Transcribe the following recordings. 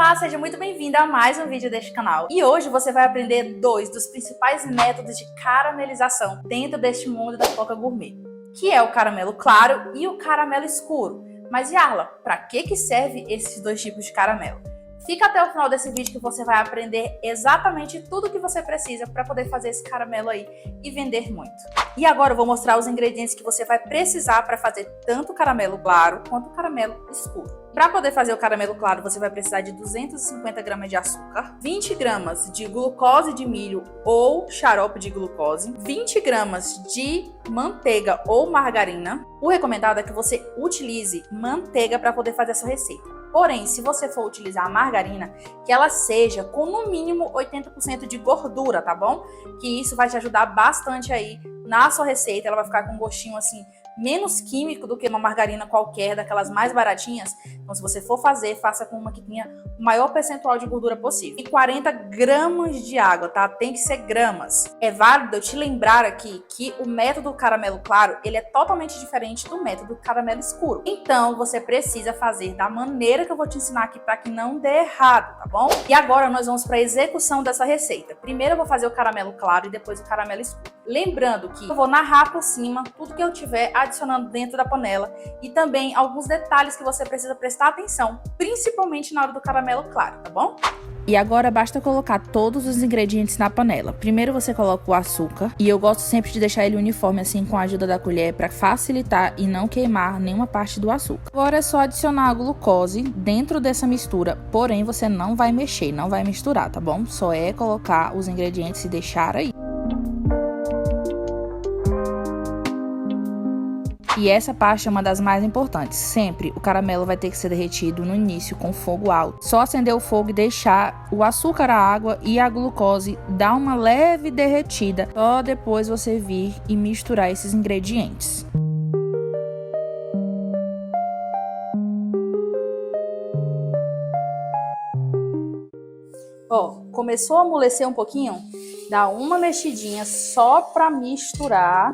Olá, seja muito bem-vindo a mais um vídeo deste canal. E hoje você vai aprender dois dos principais métodos de caramelização dentro deste mundo da pipoca gourmet, que é o caramelo claro e o caramelo escuro. Mas Yarla, para que serve esses dois tipos de caramelo? Fica até o final desse vídeo que você vai aprender exatamente tudo o que você precisa para poder fazer esse caramelo aí e vender muito. E agora eu vou mostrar os ingredientes que você vai precisar para fazer tanto o caramelo claro quanto o caramelo escuro. Para poder fazer o caramelo claro, você vai precisar de 250 gramas de açúcar, 20 gramas de glucose de milho ou xarope de glucose, 20 gramas de manteiga ou margarina. O recomendado é que você utilize manteiga para poder fazer essa receita. Porém, se você for utilizar a margarina, que ela seja com no mínimo 80% de gordura, tá bom? Que isso vai te ajudar bastante aí na sua receita. Ela vai ficar com um gostinho assim menos químico do que uma margarina qualquer, daquelas mais baratinhas. Então, se você for fazer, faça com uma que tenha o maior percentual de gordura possível. E 40 gramas de água, tá? Tem que ser gramas. É válido eu te lembrar aqui que o método caramelo claro, ele é totalmente diferente do método caramelo escuro. Então, você precisa fazer da maneira que eu vou te ensinar aqui para que não dê errado, tá bom? E agora nós vamos para a execução dessa receita. Primeiro eu vou fazer o caramelo claro e depois o caramelo escuro. Lembrando que eu vou narrar por cima tudo que eu tiver adicionando dentro da panela e também alguns detalhes que você precisa prestar atenção, principalmente na hora do caramelo claro, tá bom? E agora basta colocar todos os ingredientes na panela. Primeiro você coloca o açúcar, e eu gosto sempre de deixar ele uniforme assim com a ajuda da colher para facilitar e não queimar nenhuma parte do açúcar. Agora é só adicionar a glucose dentro dessa mistura, porém você não vai mexer, não vai misturar, tá bom? Só é colocar os ingredientes e deixar aí. E essa parte é uma das mais importantes. Sempre o caramelo vai ter que ser derretido no início com fogo alto. Só acender o fogo e deixar o açúcar, a água e a glucose dar uma leve derretida. Só depois você vir e misturar esses ingredientes. Ó, começou a amolecer um pouquinho? Dá uma mexidinha só para misturar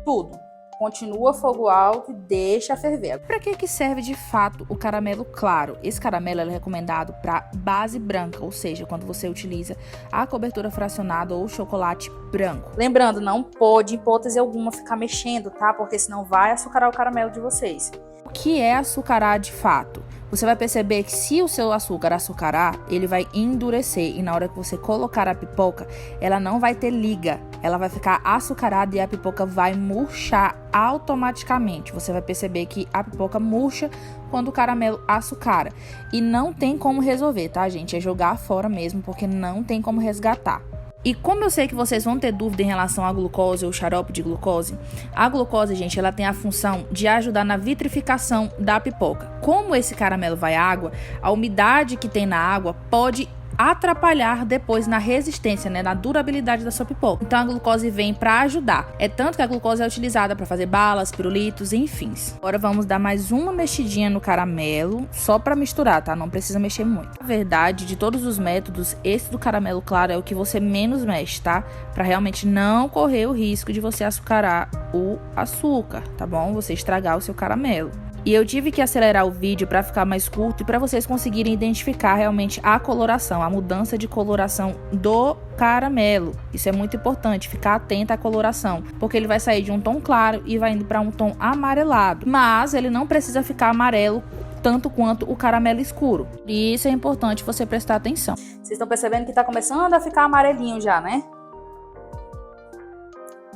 tudo. Continua fogo alto e deixa ferver. Para que serve de fato o caramelo claro? Esse caramelo é recomendado para base branca, ou seja, quando você utiliza a cobertura fracionada ou chocolate branco. Lembrando, não pode, em hipótese alguma, ficar mexendo, tá? Porque senão vai açucarar o caramelo de vocês. O que é açucarar de fato? Você vai perceber que se o seu açúcar açucarar, ele vai endurecer e na hora que você colocar a pipoca, ela não vai ter liga, ela vai ficar açucarada e a pipoca vai murchar automaticamente. Você vai perceber que a pipoca murcha quando o caramelo açucara e não tem como resolver, tá, gente? É jogar fora mesmo, porque não tem como resgatar. E como eu sei que vocês vão ter dúvida em relação à glucose ou xarope de glucose, a glucose, gente, ela tem a função de ajudar na vitrificação da pipoca. Como esse caramelo vai à água, a umidade que tem na água pode atrapalhar depois na resistência, né, na durabilidade da sua pipoca. Então a glucose vem para ajudar. É tanto que a glucose é utilizada para fazer balas, pirulitos, enfim. Agora vamos dar mais uma mexidinha no caramelo, só para misturar, tá? Não precisa mexer muito. Na verdade, de todos os métodos, esse do caramelo claro é o que você menos mexe, tá? Para realmente não correr o risco de você açucarar o açúcar, tá bom? Você estragar o seu caramelo. E eu tive que acelerar o vídeo para ficar mais curto e para vocês conseguirem identificar realmente a coloração, a mudança de coloração do caramelo. Isso é muito importante, ficar atento à coloração, porque ele vai sair de um tom claro e vai indo para um tom amarelado. Mas ele não precisa ficar amarelo tanto quanto o caramelo escuro. E isso é importante você prestar atenção. Vocês estão percebendo que tá começando a ficar amarelinho já, né?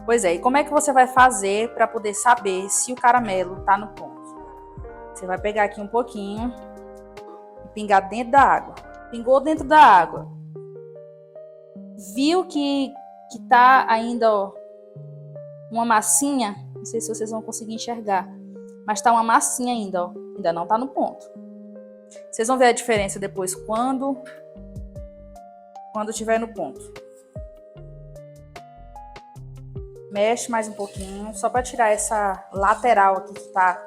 Pois é, e como é que você vai fazer para poder saber se o caramelo tá no ponto? Você vai pegar aqui um pouquinho e pingar dentro da água. Pingou dentro da água. Viu que tá ainda, ó, uma massinha? Não sei se vocês vão conseguir enxergar. Mas tá uma massinha ainda, ó. Ainda não tá no ponto. Vocês vão ver a diferença depois quando tiver no ponto. Mexe mais um pouquinho, só para tirar essa lateral aqui que tá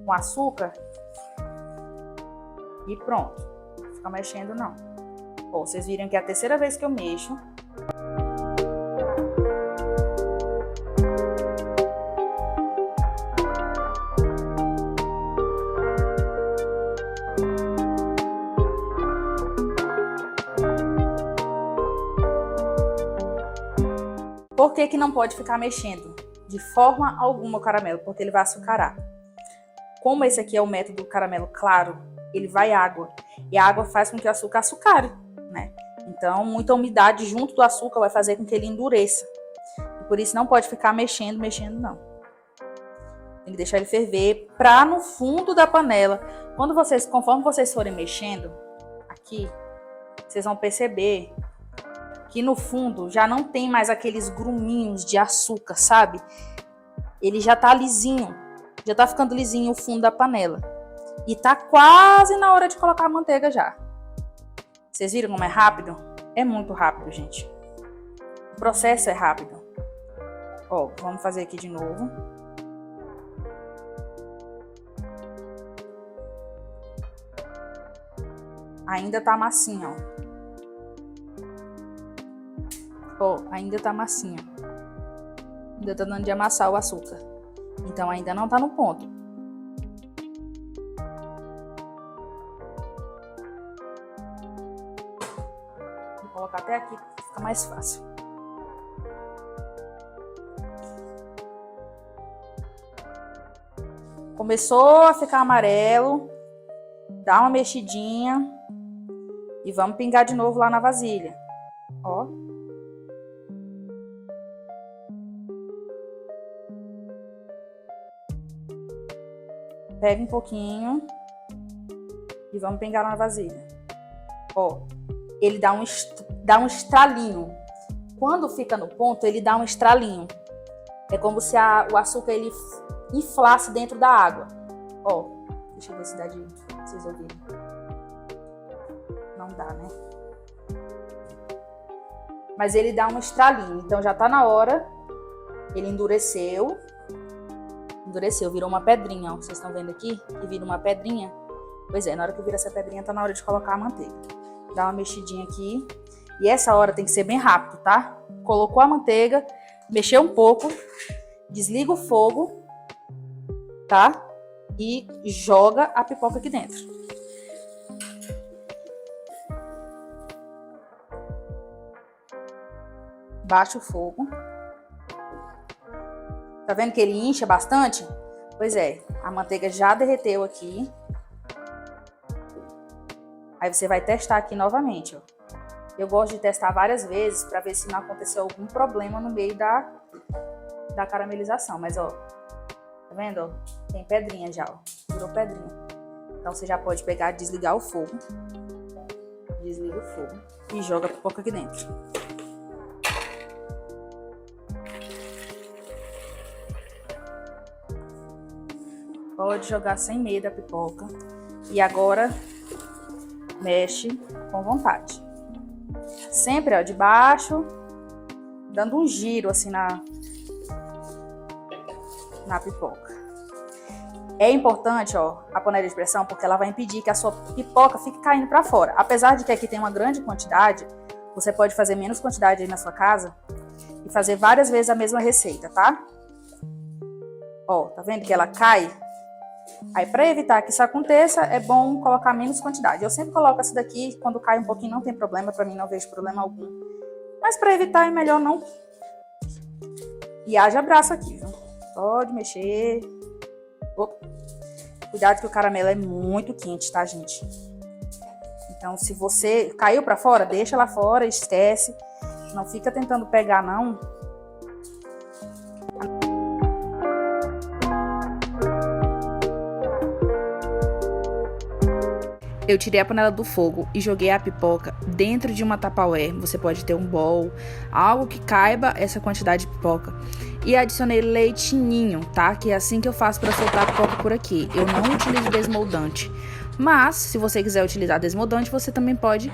com açúcar e pronto. Não fica mexendo não. Ó, vocês viram que é a terceira vez que eu mexo. Por que que não pode ficar mexendo? De forma alguma o caramelo, porque ele vai açucarar. Como esse aqui é o método do caramelo claro, ele vai água. E a água faz com que o açúcar açucare, né? Então, muita umidade junto do açúcar vai fazer com que ele endureça. E por isso não pode ficar mexendo não. Tem que deixar ele ferver pra no fundo da panela. Conforme vocês forem mexendo aqui, vocês vão perceber que no fundo já não tem mais aqueles gruminhos de açúcar, sabe? Ele já tá lisinho. Já tá ficando lisinho o fundo da panela. E tá quase na hora de colocar a manteiga já. Vocês viram como é rápido? É muito rápido, gente. O processo é rápido. Ó, vamos fazer aqui de novo. Ainda tá massinha, ó. Ó, ainda tá massinha. Ainda tá dando de amassar o açúcar. Então ainda não tá no ponto. Vou colocar até aqui para ficar mais fácil. Começou a ficar amarelo, dá uma mexidinha e vamos pingar de novo lá na vasilha. Ó. Pega um pouquinho e vamos pingar na vasilha. Ó, ele dá um estralinho. Quando fica no ponto, ele dá um estralinho. É como se o açúcar ele inflasse dentro da água. Ó, deixa eu ver se dá de vocês ouvirem. Não dá, né? Mas ele dá um estralinho. Então já tá na hora. Ele endureceu. Endureceu, virou uma pedrinha, ó. Vocês estão vendo aqui? Que vira uma pedrinha. Pois é, na hora que vira essa pedrinha, tá na hora de colocar a manteiga. Dá uma mexidinha aqui. E essa hora tem que ser bem rápido, tá? Colocou a manteiga, mexeu um pouco, desliga o fogo, tá? E joga a pipoca aqui dentro. Baixa o fogo. Tá vendo que ele incha bastante? Pois é, a manteiga já derreteu aqui. Aí você vai testar aqui novamente, ó. Eu gosto de testar várias vezes para ver se não aconteceu algum problema no meio da caramelização. Mas, ó, tá vendo, ó? Tem pedrinha já, ó. Virou pedrinha. Então você já pode pegar e desligar o fogo. Desliga o fogo e joga a pipoca aqui dentro. Pode jogar sem medo a pipoca. E agora mexe com vontade. Sempre, ó, de baixo, dando um giro assim na pipoca. É importante, ó, a panela de pressão, porque ela vai impedir que a sua pipoca fique caindo para fora. Apesar de que aqui tem uma grande quantidade, você pode fazer menos quantidade aí na sua casa e fazer várias vezes a mesma receita, tá? Ó, tá vendo que ela cai? Aí, para evitar que isso aconteça, é bom colocar menos quantidade. Eu sempre coloco essa daqui, quando cai um pouquinho não tem problema, para mim não vejo problema algum. Mas para evitar é melhor não. E haja braço aqui, viu? Pode mexer. Opa. Cuidado que o caramelo é muito quente, tá, gente? Então, se você caiu para fora, deixa lá fora, esquece. Não fica tentando pegar, não. Eu tirei a panela do fogo e joguei a pipoca dentro de uma Tupperware. Você pode ter um bowl, algo que caiba essa quantidade de pipoca. E adicionei leite ninho, tá? Que é assim que eu faço para soltar a pipoca por aqui. Eu não utilizo desmoldante. Mas, se você quiser utilizar desmoldante, você também pode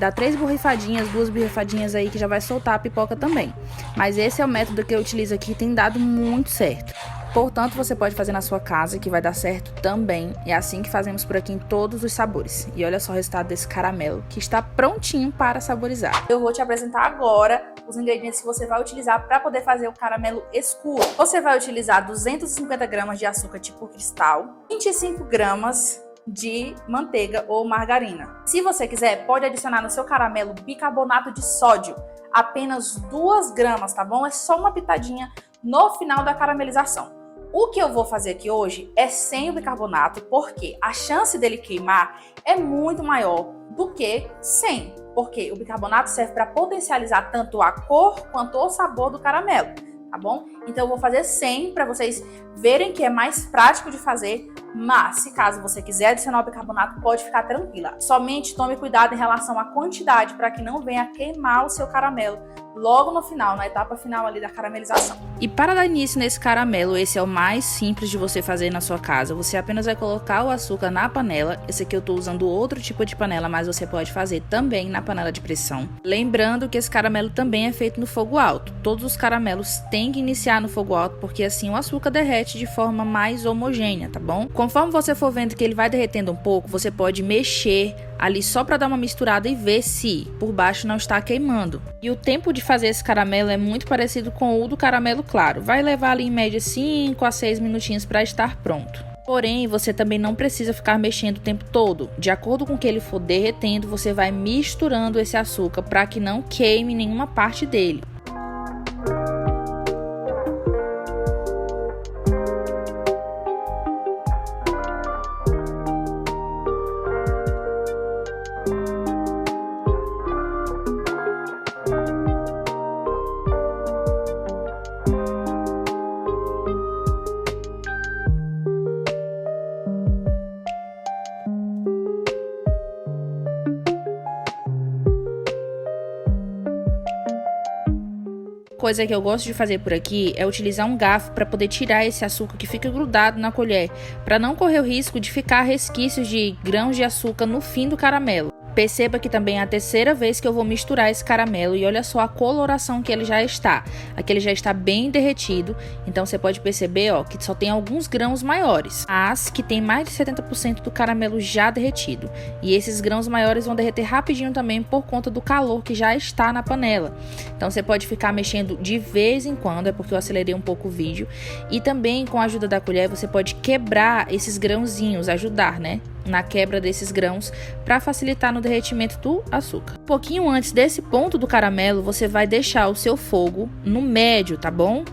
dar 2 borrifadinhas aí que já vai soltar a pipoca também. Mas esse é o método que eu utilizo aqui e tem dado muito certo. Portanto, você pode fazer na sua casa, que vai dar certo também. É assim que fazemos por aqui em todos os sabores. E olha só o resultado desse caramelo, que está prontinho para saborizar. Eu vou te apresentar agora os ingredientes que você vai utilizar para poder fazer o caramelo escuro. Você vai utilizar 250 gramas de açúcar tipo cristal, 25 gramas de manteiga ou margarina. Se você quiser, pode adicionar no seu caramelo bicarbonato de sódio. apenas 2 gramas, tá bom? É só uma pitadinha no final da caramelização. O que eu vou fazer aqui hoje é sem o bicarbonato, porque a chance dele queimar é muito maior do que sem, porque o bicarbonato serve para potencializar tanto a cor quanto o sabor do caramelo, tá bom? Então eu vou fazer sem para vocês verem que é mais prático de fazer, mas se caso você quiser adicionar o bicarbonato, pode ficar tranquila. Somente tome cuidado em relação à quantidade para que não venha queimar o seu caramelo logo no final, na etapa final ali da caramelização. E para dar início nesse caramelo, esse é o mais simples de você fazer na sua casa. Você apenas vai colocar o açúcar na panela. Esse aqui eu tô usando outro tipo de panela, mas você pode fazer também na panela de pressão. Lembrando que esse caramelo também é feito no fogo alto. Todos os caramelos têm que iniciar no fogo alto, porque assim o açúcar derrete de forma mais homogênea, tá bom? Conforme você for vendo que ele vai derretendo um pouco, você pode mexer ali só para dar uma misturada e ver se por baixo não está queimando. E o tempo de fazer esse caramelo é muito parecido com o do caramelo claro. Vai levar ali em média 5 a 6 minutinhos para estar pronto. Porém, você também não precisa ficar mexendo o tempo todo. De acordo com o que ele for derretendo, você vai misturando esse açúcar para que não queime nenhuma parte dele. Coisa que eu gosto de fazer por aqui é utilizar um garfo para poder tirar esse açúcar que fica grudado na colher, para não correr o risco de ficar resquícios de grãos de açúcar no fim do caramelo. Perceba que também é a terceira vez que eu vou misturar esse caramelo e olha só a coloração que ele já está. Aqui ele já está bem derretido, então você pode perceber que só tem alguns grãos maiores, mas que tem mais de 70% do caramelo já derretido. E esses grãos maiores vão derreter rapidinho também por conta do calor que já está na panela. Então você pode ficar mexendo de vez em quando, é porque eu acelerei um pouco o vídeo. E também com a ajuda da colher você pode quebrar esses grãozinhos, ajudar, né? Na quebra desses grãos para facilitar no derretimento do açúcar. Um pouquinho antes desse ponto do caramelo, você vai deixar o seu fogo no médio, tá bom?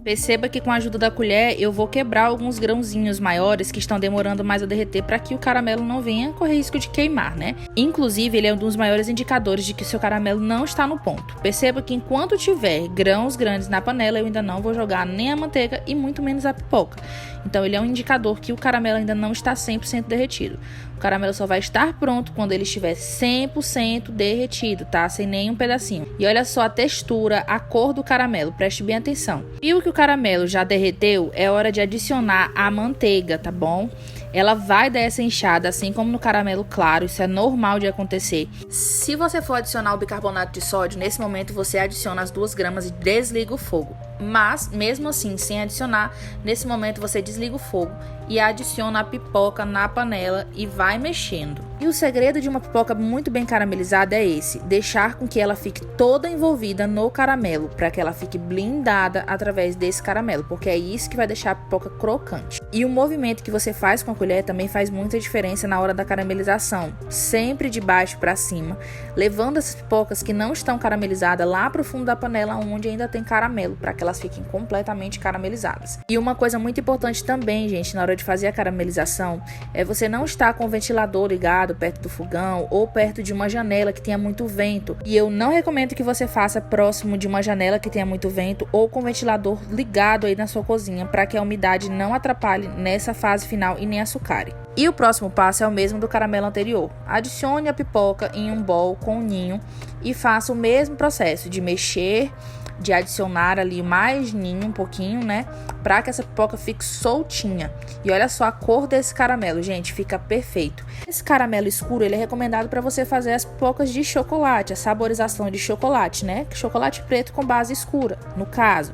Perceba que com a ajuda da colher eu vou quebrar alguns grãozinhos maiores que estão demorando mais a derreter para que o caramelo não venha correr risco de queimar, né? Inclusive, ele é um dos maiores indicadores de que o seu caramelo não está no ponto. Perceba que enquanto tiver grãos grandes na panela, eu ainda não vou jogar nem a manteiga e muito menos a pipoca. Então, ele é um indicador que o caramelo ainda não está 100% derretido. O caramelo só vai estar pronto quando ele estiver 100% derretido, tá? Sem nenhum pedacinho. E olha só a textura, a cor do caramelo, preste bem atenção. Viu que o caramelo já derreteu? É hora de adicionar a manteiga, tá bom? Ela vai dar essa inchada, assim como no caramelo claro, isso é normal de acontecer. Se você for adicionar o bicarbonato de sódio, nesse momento você adiciona as 2 gramas e desliga o fogo. Mas, mesmo assim, sem adicionar, nesse momento você desliga o fogo e adiciona a pipoca na panela e vai mexendo. E o segredo de uma pipoca muito bem caramelizada é esse: deixar com que ela fique toda envolvida no caramelo, para que ela fique blindada através desse caramelo, porque é isso que vai deixar a pipoca crocante. E o movimento que você faz com a colher também faz muita diferença na hora da caramelização, sempre de baixo para cima, levando essas pipocas que não estão caramelizadas lá para o fundo da panela, onde ainda tem caramelo, para que elas fiquem completamente caramelizadas. E uma coisa muito importante também, gente, na hora de fazer a caramelização, é você não estar com o ventilador ligado perto do fogão ou perto de uma janela que tenha muito vento. E eu não recomendo que você faça próximo de uma janela que tenha muito vento ou com o ventilador ligado aí na sua cozinha, para que a umidade não atrapalhe nessa fase final e nem açucare. E o próximo passo é o mesmo do caramelo anterior. Adicione a pipoca em um bowl com um ninho e faça o mesmo processo de mexer, de adicionar ali mais ninho um pouquinho, né? Pra que essa pipoca fique soltinha. E olha só a cor desse caramelo, gente, fica perfeito. Esse caramelo escuro, ele é recomendado para você fazer as pipocas de chocolate, a saborização de chocolate, né? Chocolate preto com base escura, no caso.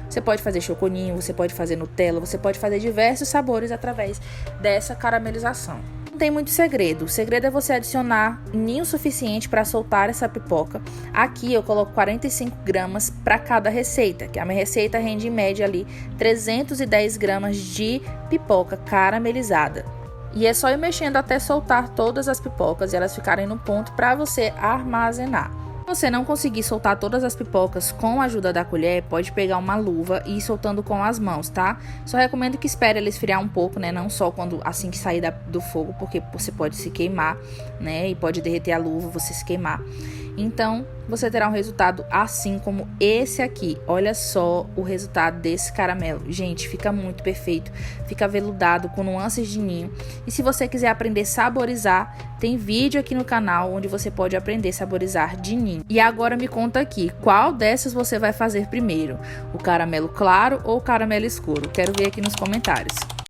Você pode fazer choconinho, você pode fazer Nutella, você pode fazer diversos sabores através dessa caramelização. Não tem muito segredo. O segredo é você adicionar ninho suficiente para soltar essa pipoca. Aqui eu coloco 45 gramas para cada receita, que a minha receita rende em média ali 310 gramas de pipoca caramelizada. E é só ir mexendo até soltar todas as pipocas e elas ficarem no ponto para você armazenar. Se você não conseguir soltar todas as pipocas com a ajuda da colher, pode pegar uma luva e ir soltando com as mãos, tá? Só recomendo que espere ela esfriar um pouco, né? Não só quando assim que sair do fogo, porque você pode se queimar, né? E pode derreter a luva, você se queimar. Então, você terá um resultado assim como esse aqui. Olha só o resultado desse caramelo. Gente, fica muito perfeito. Fica veludado, com nuances de ninho. E se você quiser aprender a saborizar, tem vídeo aqui no canal onde você pode aprender a saborizar de ninho. E agora me conta aqui, qual dessas você vai fazer primeiro? O caramelo claro ou o caramelo escuro? Quero ver aqui nos comentários.